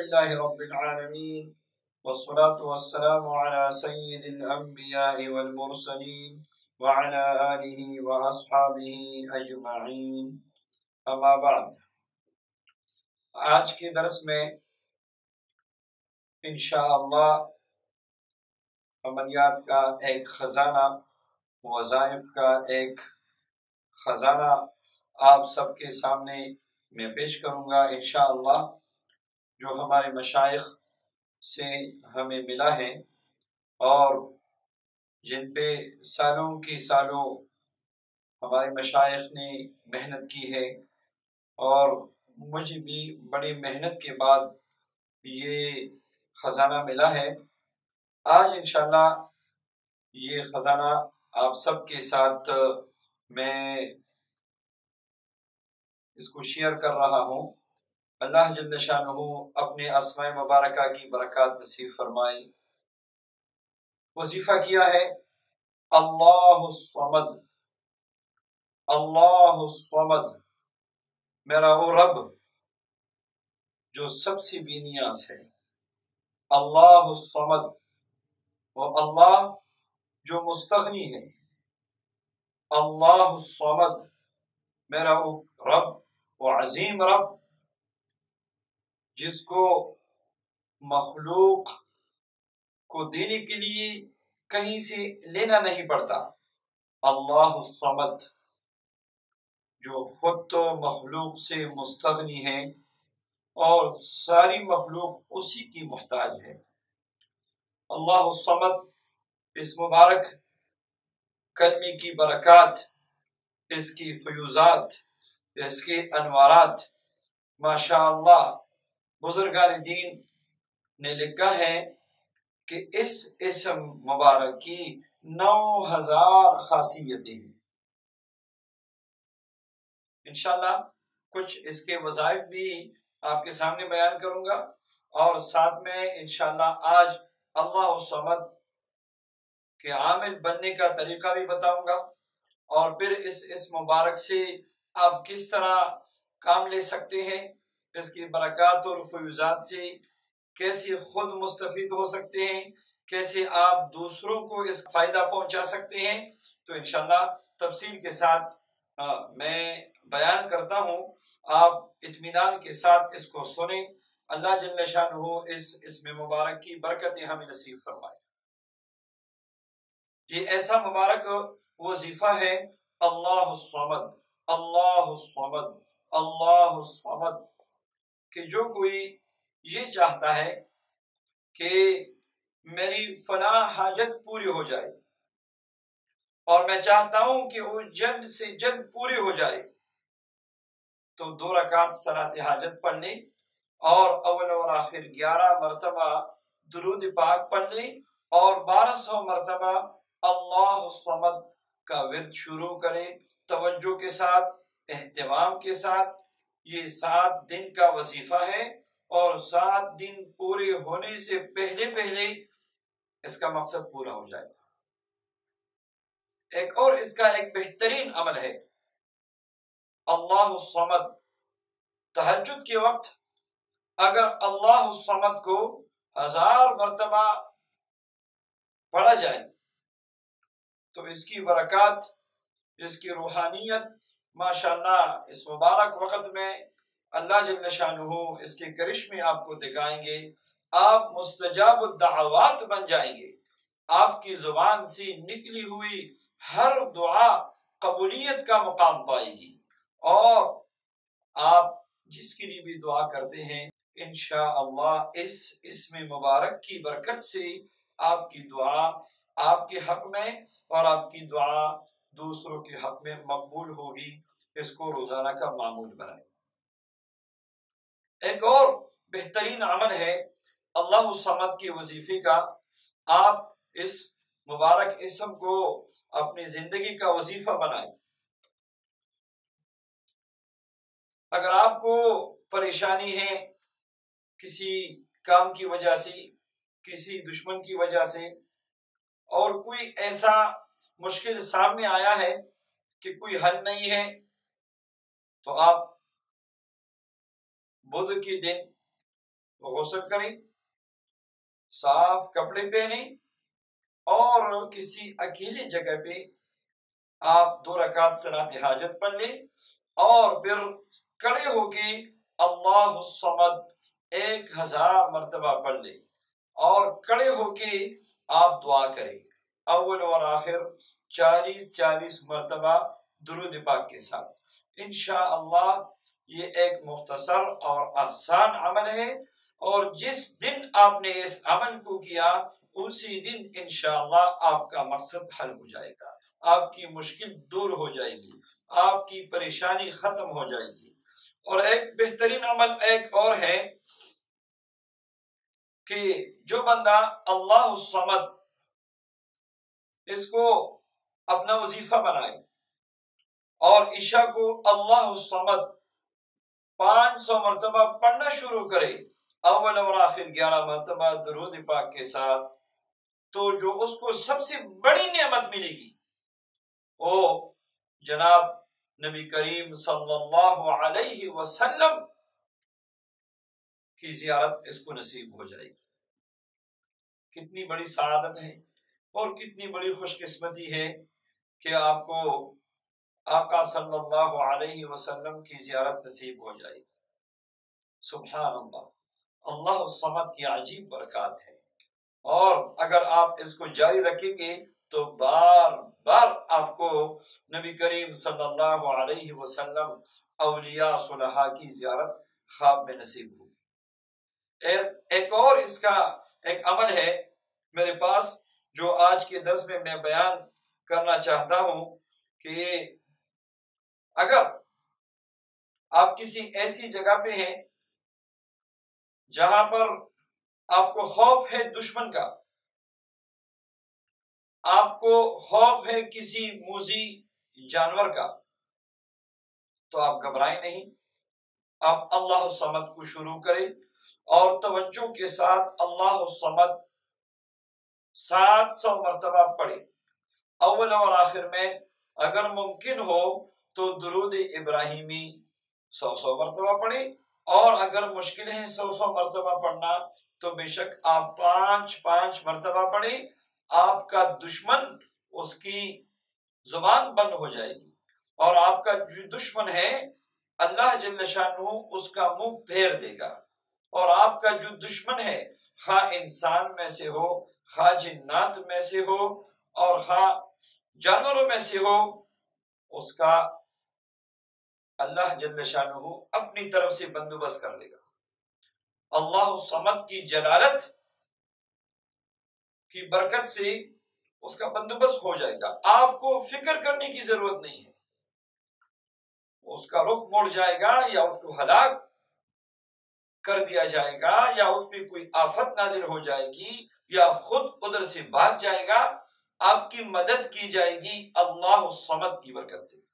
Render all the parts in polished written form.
لله رب العالمين والصلاة والسلام على سيد الأنبياء والمرسلين وعلى آله وأصحابه أجمعين أما بعد. آج کے درس میں انشاءاللہ عملیات کا ایک خزانہ، وظائف کا ایک خزانہ آپ سب کے سامنے میں پیش کروں گا انشاءاللہ، جو ہمارے مشائخ سے ہمیں ملا ہے اور جن پہ سالوں کی سالوں ہمارے مشائخ نے محنت کی ہے، اور مجھے بھی بڑی محنت کے بعد یہ خزانہ ملا ہے. آج انشاءاللہ یہ خزانہ آپ سب کے ساتھ میں اس کو شیئر کر رہا ہوں. اللہ جل شانہ اپنے اسماء مبارکہ کی برکات نصیب فرمائے. وظیفہ کیا ہے اللہ الصمد. اللہ الصمد، میرا وہ رب جو سب سے بے نیاز ہے. اللہ الصمد، وہ اللہ جو مستغنی ہے. اللہ الصمد، میرا وہ رب، وہ عظیم رب جس کو مخلوق کو دینے کے لیے کہیں سے لینا نہیں پڑتا. اللہ الصمد، جو خود تو مخلوق سے مستغنی ہے اور ساری مخلوق اسی کی محتاج ہے. اللہ الصمد، اس مبارک کلمے کی برکات، اس کی فیوزات، اس کے انوارات، ماشاءاللہ بزرگان دین نے لکھا ہے کہ اس اسم مبارک کی 9000 خاصیتیں ہیں. انشاءاللہ کچھ اس کے وظائف بھی آپ کے سامنے بیان کروں گا، اور ساتھ میں انشاءاللہ آج اللہ الصمد کے عامل بننے کا طریقہ بھی بتاؤں گا، اور پھر اس مبارک سے آپ کس طرح کام لے سکتے ہیں، اس کی برکات اور فیوزات سے کیسے خود مستفید ہو سکتے ہیں، کیسے آپ دوسروں کو اس فائدہ پہنچا سکتے ہیں. تو انشاءاللہ تفصیل کے ساتھ میں بیان کرتا ہوں، آپ اطمینان کے ساتھ اس کو سنیں. اللہ جل شانہ اس اسم مبارک کی برکتیں ہمیں نصیب فرمائے. یہ ایسا مبارک وظیفہ ہے اللہ الصمد. اللہ الصمد، اللہ الصمد، کہ جو کوئی یہ چاہتا ہے کہ میری فلاں حاجت پوری ہو جائے، اور میں چاہتا ہوں کہ وہ جلد سے جلد پوری ہو جائے، تو 2 رکعت صلاۃ حاجت پڑھ لیں، اور اول اور آخر 11 مرتبہ درود پاک پڑھ لیں، اور 1200 مرتبہ اللہ الصمد کا ورد شروع کریں توجہ کے ساتھ، اہتمام کے ساتھ. یہ 7 دن کا وظیفہ ہے، اور 7 دن پورے ہونے سے پہلے پہلے اس کا مقصد پورا ہو جائے گا. ایک اور اس کا ایک بہترین عمل ہے اللہ الصمد. تہجد کے وقت اگر اللہ الصمد کو 1000 مرتبہ پڑھا جائے تو اس کی برکات، اس کی روحانیت ماشاءاللہ اس مبارک وقت میں اللہ جل شانہ اس کے کرشمے آپ کو دکھائیں گے. آپ مستجاب الدعوات بن جائیں گے. آپ کی زبان سے نکلی ہوئی ہر دعا قبولیت کا مقام پائے گی، اور آپ جس کے لیے بھی دعا کرتے ہیں انشاءاللہ اس اسم مبارک کی برکت سے آپ کی دعا آپ کے حق میں اور آپ کی دعا دوسروں کے حق میں مقبول ہوگی. اس کو روزانہ کا معمول بنائیں. ایک اور بہترین عمل ہے اللہ الصمد کے وظیفے کا. آپ اس مبارک اسم کو اپنی زندگی کا وظیفہ بنائیں. اگر آپ کو پریشانی ہے کسی کام کی وجہ سے، کسی دشمن کی وجہ سے، اور کوئی ایسا مشکل سامنے آیا ہے کہ کوئی حل نہیں ہے، تو آپ بدھ کے دن غسل کریں، صاف کپڑے پہنیں اور کسی اکیلی جگہ پہ آپ 2 رکعت صلاۃ حاجت پڑھ لیں اور پھر کھڑے ہو کے اللہ الصمد 1000 مرتبہ پڑھ لیں اور کھڑے ہو کے آپ دعا کریں، اول اور آخر 40 مرتبہ درود پاک کے ساتھ۔ انشاءاللہ یہ ایک مختصر اور آسان عمل ہے، اور جس دن آپ نے اس عمل کو کیا اسی دن انشاءاللہ آپ کا مقصد حل ہو جائے گا، آپ کی مشکل دور ہو جائے گی، آپ کی پریشانی ختم ہو جائے گی۔ اور ایک بہترین عمل ایک اور ہے کہ جو بندہ اللہ الصمد اس کو اپنا وظیفہ بنائے اور عشاء کو اللہ الصمد 500 مرتبہ پڑھنا شروع کرے، اول اور آخر 11 مرتبہ درود پاک کے ساتھ، تو جو اس کو سب سے بڑی نعمت ملے گی وہ جناب نبی کریم صلی اللہ علیہ وسلم کی زیارت اس کو نصیب ہو جائے گی۔ کتنی بڑی سعادت ہے اور کتنی بڑی خوش قسمتی ہے کہ آپ کو آقا صلی اللہ علیہ وسلم کی زیارت نصیب ہو جائے گی۔ سبحان اللہ، اللہ الصمد کی عجیب برکات ہے، اور اگر آپ اس کو جاری رکھیں گے تو بار بار آپ کو نبی کریم صلی اللہ علیہ وسلم اولیاء صلحاء کی زیارت خواب میں نصیب ہوگی۔ ایک اور اس کا ایک عمل ہے میرے پاس جو آج کے درس میں میں بیان کرنا چاہتا ہوں کہ اگر آپ کسی ایسی جگہ پہ ہیں جہاں پر آپ کو خوف ہے دشمن کا، آپ کو خوف ہے کسی موذی جانور کا، تو آپ گھبرائیں نہیں، آپ اللہ الصمد کو شروع کریں اور توجہ کے ساتھ اللہ الصمد 700 مرتبہ پڑھیں، اول اور آخر میں اگر ممکن ہو تو درود ابراہیمی 100 مرتبہ پڑھیں، اور اگر مشکل ہے 100 مرتبہ پڑھنا تو بے شک آپ 5 مرتبہ پڑھیں، آپ کا دشمن اس کی زبان بند ہو جائے گی، اور آپ کا جو دشمن ہے اللہ جل شانہ اس کا منہ پھیر دے گا، اور آپ کا جو دشمن ہے خواہ انسان میں سے ہو، خواہ جنات میں سے ہو، اور خواہ جانوروں میں سے ہو، اس کا اللہ جل شانہ اپنی طرف سے بندوبست کر لے گا۔ اللہ الصمد کی جلالت کی برکت سے اس کا بندوبست ہو جائے گا، آپ کو فکر کرنے کی ضرورت نہیں ہے، اس کا رخ مڑ جائے گا یا اس کو ہلاک کر دیا جائے گا یا اس پہ کوئی آفت نازل ہو جائے گی یا خود ادھر سے بھاگ جائے گا، آپ کی مدد کی جائے گی اللہ الصمد کی برکت سے۔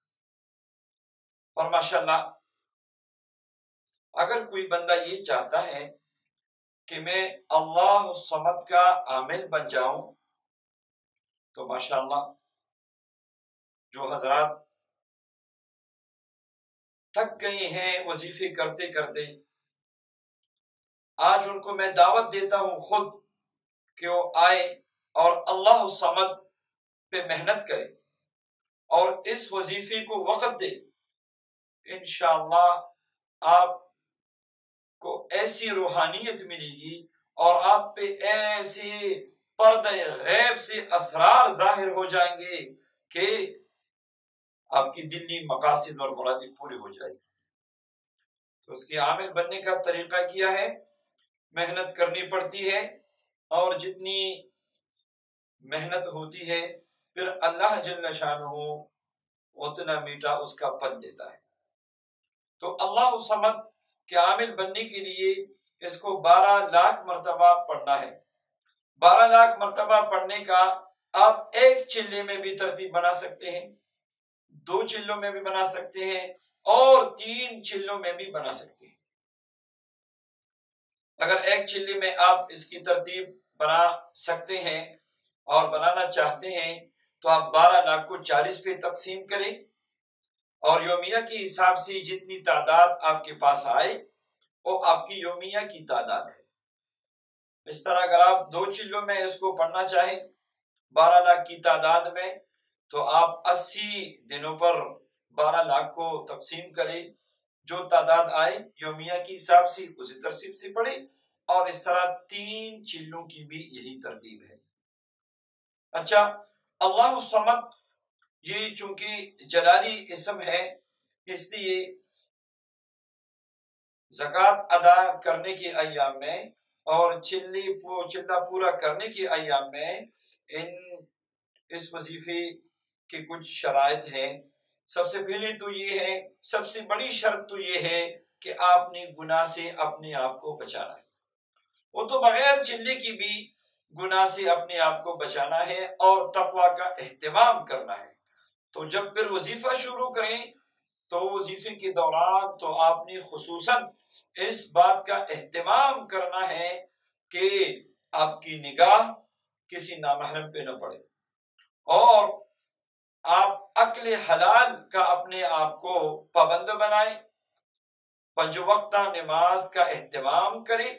اور ماشاءاللہ اگر کوئی بندہ یہ چاہتا ہے کہ میں اللہ الصمد کا عامل بن جاؤں تو ماشاءاللہ جو حضرات تھک گئے ہیں وظیفے کرتے کرتے، آج ان کو میں دعوت دیتا ہوں خود کہ وہ آئے اور اللہ الصمد پہ محنت کرے اور اس وظیفے کو وقت دے، انشاءاللہ آپ کو ایسی روحانیت ملے گی اور آپ پہ ایسی پردہ غیب سے اسرار ظاہر ہو جائیں گے کہ آپ کی دلی مقاصد اور مرادیں پوری ہو جائے گی۔ تو اس کے عامل بننے کا طریقہ کیا ہے؟ محنت کرنی پڑتی ہے، اور جتنی محنت ہوتی ہے پھر اللہ جل شانہ اتنا میٹھا اس کا پھل دیتا ہے۔ تو اللہ الصمد کے عامل بننے کے لیے اس کو 12 لاکھ مرتبہ پڑھنا ہے۔ 12 لاکھ مرتبہ پڑھنے کا آپ ایک چلے میں بھی ترتیب بنا سکتے ہیں، 2 چلوں میں بھی بنا سکتے ہیں، اور 3 چلوں میں بھی بنا سکتے ہیں۔ اگر ایک چلے میں آپ اس کی ترتیب بنا سکتے ہیں اور بنانا چاہتے ہیں تو آپ 12 لاکھ کو 40 پہ تقسیم کریں، اور یومیہ کے حساب سے جتنی تعداد آپ کے پاس آئے وہ آپ کی یومیہ کی تعداد ہے۔ اس طرح اگر آپ 2 چلوں میں اس کو پڑھنا چاہیں 12 لاکھ کی تعداد میں، تو آپ 80 دنوں پر 12 لاکھ کو تقسیم کریں، جو تعداد آئے یومیہ کی حساب سے اسی ترتیب سے پڑھیں، اور اس طرح 3 چلوں کی بھی یہی ترتیب ہے۔ اچھا، اللہ الصمد یہ چونکہ جلالی اسم ہے، اس لیے زکوٰۃ ادا کرنے کے ایام میں اور چلہ پورا کرنے کے ایام میں اس وظیفے کے کچھ شرائط ہیں۔ سب سے پہلے تو یہ ہے، سب سے بڑی شرط تو یہ ہے کہ آپ نے گناہ سے اپنے آپ کو بچانا ہے۔ وہ تو بغیر چلے کی بھی گناہ سے اپنے آپ کو بچانا ہے اور تقوی کا اہتمام کرنا ہے۔ تو جب پھر وظیفہ شروع کریں تو وظیفے کے دوران تو آپ نے خصوصاً اس بات کا اہتمام کرنا ہے کہ آپ کی نگاہ کسی نامحرم پہ نہ پڑے، اور آپ اکل حلال کا اپنے آپ کو پابند بنائیں، 5 وقتہ نماز کا اہتمام کریں،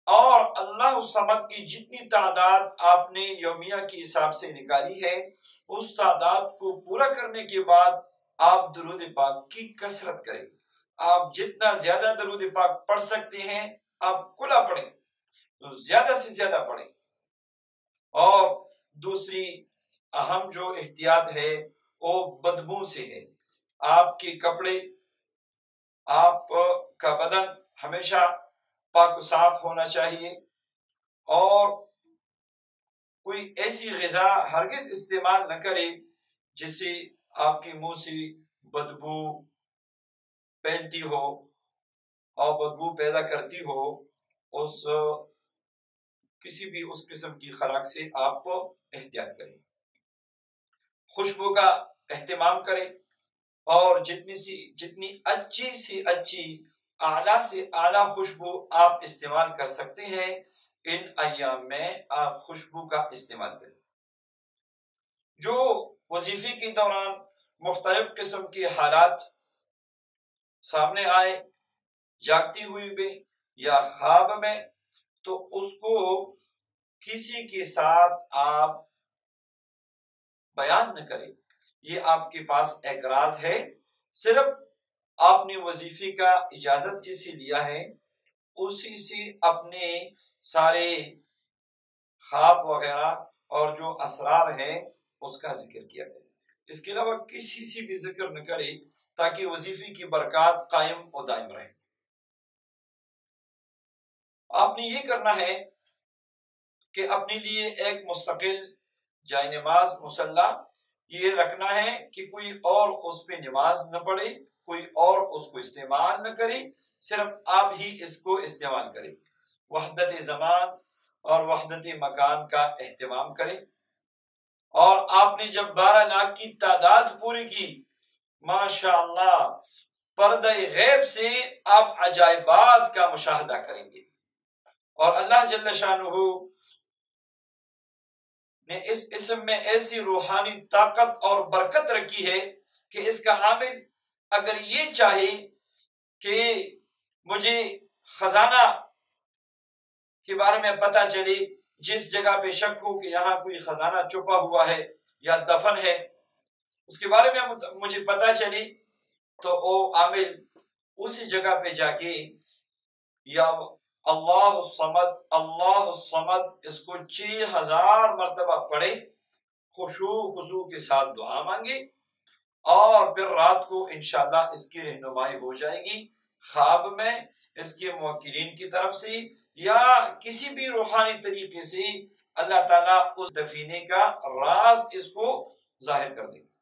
اور اللہ الصمد کی جتنی تعداد آپ نے یومیہ کے حساب سے نکالی ہے اس تعداد کو پورا کرنے کے بعد آپ درود پاک کی کثرت کریں۔ آپ جتنا زیادہ درود پاک پڑھ سکتے ہیں آپ کھلا پڑھیں، تو زیادہ سے زیادہ پڑھیں۔ اور دوسری اہم جو احتیاط ہے وہ بدبو سے ہے۔ آپ کے کپڑے، آپ کا بدن ہمیشہ پاک و صاف ہونا چاہیے، اور کوئی ایسی غذا ہرگز استعمال نہ کرے جس سے آپ کے منہ سے بدبو پھیلتی ہو اور بدبو پیدا کرتی ہو۔ کسی بھی اس قسم کی خوراک سے آپ کو احتیاط کریں۔ خوشبو کا اہتمام کریں، اور جتنی اچھی سے اچھی، اعلیٰ سے اعلیٰ خوشبو آپ استعمال کر سکتے ہیں ان ایام میں آپ خوشبو کا استعمال کریں۔ جو وظیفے کے دوران مختلف قسم کے حالات سامنے آئے، جاگتی ہوئی میں یا خواب میں، تو اس کو کسی کے ساتھ آپ بیان نہ کریں، یہ آپ کے پاس ایک راز ہے، صرف آپ نے وظیفے کا اجازت جسے لیا ہے اسی سے اپنے سارے خواب وغیرہ اور جو اسرار ہیں اس کا ذکر کیا جائے، اس کے علاوہ کسی سے بھی ذکر نہ کرے تاکہ وظیفے کی برکات قائم و دائم رہے۔ آپ نے یہ کرنا ہے کہ اپنے لیے ایک مستقل جائے نماز مصلی یہ رکھنا ہے کہ کوئی اور اس پہ نماز نہ پڑھے، کوئی اور اس کو استعمال نہ کرے، صرف آپ ہی اس کو استعمال کریں۔ وحدت زمان اور وحدت مکان کا اہتمام کریں، اور آپ نے جب 12 لاکھ کی تعداد پوری کی، ماشاءاللہ پردہ غیب سے آپ عجائبات کا مشاہدہ کریں گے، اور اللہ جل شانہ نے اس اسم میں ایسی روحانی طاقت اور برکت رکھی ہے کہ اس کا عامل اگر یہ چاہے کہ مجھے خزانہ کے بارے میں پتہ چلے، جس جگہ پہ شک ہو کہ یہاں کوئی خزانہ چھپا ہوا ہے یا دفن ہے، اس کے بارے میں مجھے پتہ چلی، تو وہ عامل اسی جگہ پہ جا کے یا اللہ الصمد اس کو 6000 مرتبہ پڑھے، خضوع کے ساتھ دعا مانگے، اور پھر رات کو انشاءاللہ اس کی رہنمائی ہو جائے گی، خواب میں اس کے موکلین کی طرف سے یا کسی بھی روحانی طریقے سے اللہ تعالیٰ اس دفینے کا راز اس کو ظاہر کر دے گا۔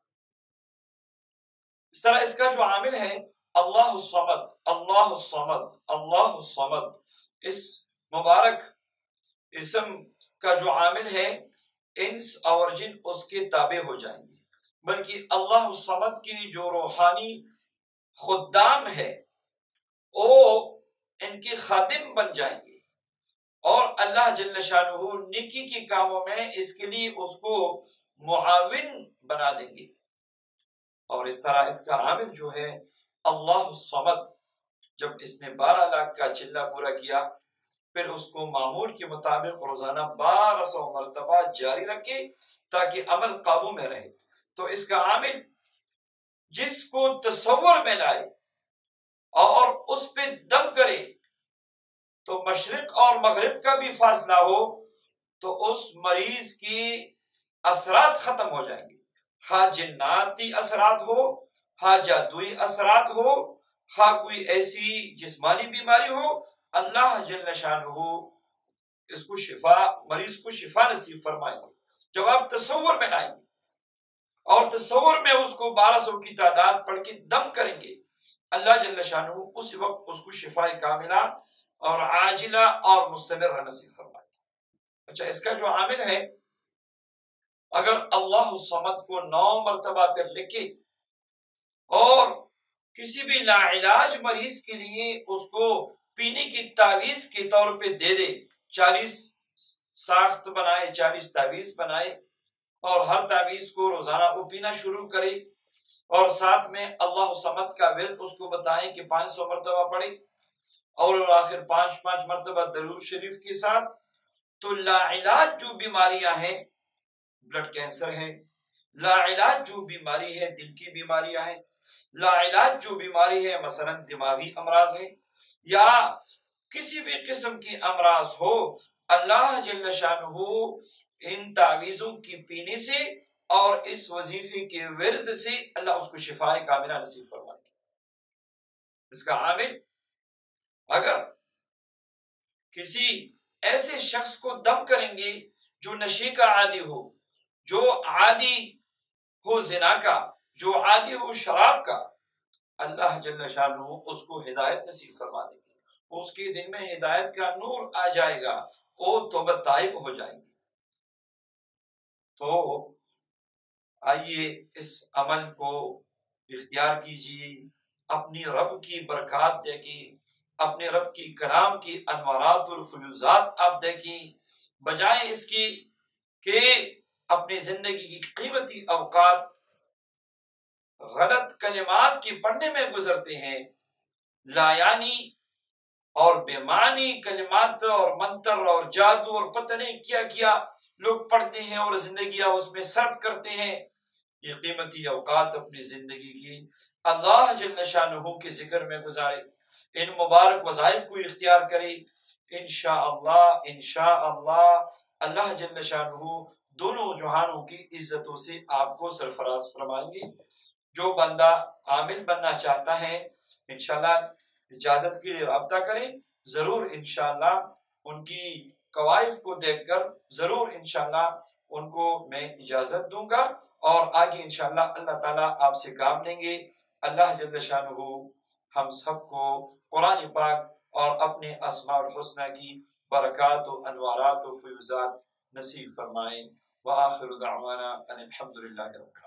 اس طرح اس کا جو عامل ہے اللہ الصمد، اللہ الصمد، اللہ الصمد، اس مبارک اسم کا جو عامل ہے انس اور جن اس کے تابع ہو جائیں گے، بلکہ اللہ الصمد کی جو روحانی خدام ہے وہ ان کے خادم بن جائیں گے، اور اللہ جل شانہ نیکی کے کاموں میں اس کے لیے اس کو معاون بنا دیں گے۔ اور اس طرح اس کا عامل جو ہے اللہ الصمد، جب اس نے 12 لاکھ کا چلہ پورا کیا پھر اس کو معمول کے مطابق روزانہ 1200 مرتبہ جاری رکھے تاکہ عمل قابو میں رہے۔ تو اس کا عامل جس کو تصور میں لائے اور اس پہ دم کرے تو مشرق اور مغرب کا بھی فاصلہ ہو تو اس مریض کی اثرات ختم ہو جائیں گے، خواہ جناتی اثرات ہو، خواہ جادوئی اثرات ہو، خواہ کوئی ایسی جسمانی بیماری ہو، اللہ جل شانہ اس کو شفا، مریض کو شفا نصیب فرمائے گا۔ جب آپ تصور میں لائیں گے اور تصور میں اس کو 1200 کی تعداد پڑھ کے دم کریں گے، اللہ جل شانہ اس وقت اس کو شفا کاملہ اور عاجلہ اور مستمر نصیب فرمائے گا۔ اچھا، اس کا جو عامل ہے، اگر اللہ الصمد کو 9 مرتبہ پھر لکھے اور کسی بھی لا علاج مریض کے لیے اس کو پینے کی تعویذ کے طور پہ دے دے، 40 ساخت بنائے، 40 تعویذ بنائے اور ہر تعویذ کو روزانہ وہ پینا شروع کرے اور ساتھ میں اللہ الصمد کا ورد اس کو بتائیں کہ 500 مرتبہ پڑھے اور آخر 5 مرتبہ درود شریف کے ساتھ، تو لا علاج جو بیماریاں ہیں، بلڈ کینسر ہے، لا علاج جو بیماری ہے دل کی بیماریاں ہیں، لا علاج جو بیماری ہے مثلا دماغی امراض ہیں یا کسی بھی قسم کی امراض ہو، اللہ جل شانہ ان تعویذوں کی پینے سے اور اس وظیفے کے ورد سے اللہ اس کو شفا کاملہ نصیب فرمائے گا۔ اس کا عامل، اگر کسی ایسے شخص کو دم کریں گے جو نشے کا عادی ہو، جو عادی ہو زنا کا، جو عادی ہو شراب کا، اللہ جل شانہ اس کو ہدایت نصیب فرما دے گی، اس کے دل میں ہدایت کا نور آ جائے گا، وہ توبہ طائب ہو جائیں گے۔ تو آئیے اس عمل کو اختیار کیجیے، اپنی رب کی برکات دیکھیں، اپنے رب کی کلام کی انوارات اور فیوزات آپ دیکھیں، بجائے اس کی کہ اپنی زندگی کی قیمتی اوقات غلط کلمات کی پڑھنے میں گزرتے ہیں، لایانی اور بے معنی کلمات اور منتر اور جادو اور پتہ نہیں کیا کیا لوگ پڑھتے ہیں اور زندگیاں اس میں صرف کرتے ہیں۔ یہ قیمتی اوقات اپنی زندگی کی اللہ جل شانہ کے ذکر میں گزارے، ان مبارک وظائف کو اختیار کرے، انشاءاللہ اللہ جل شانہ دونوں جہانوں کی عزتوں سے آپ کو سرفراز فرمائیں گے۔ جو بندہ عامل بننا چاہتا ہے انشاءاللہ اجازت کے لیے رابطہ کریں، ضرور انشاءاللہ ان کی قوائف کو دیکھ کر ضرور انشاءاللہ ان کو میں اجازت دوں گا اور آگے انشاءاللہ اللہ تعالیٰ آپ سے کام لیں گے۔ اللہ جل شانہ ہم سب کو قرآن پاک اور اپنے اسماء الحسنہ کی برکات و انوارات و فیوزات نصیب فرمائیں۔ وآخر دعوانا ان الحمد للہ رب العالمین۔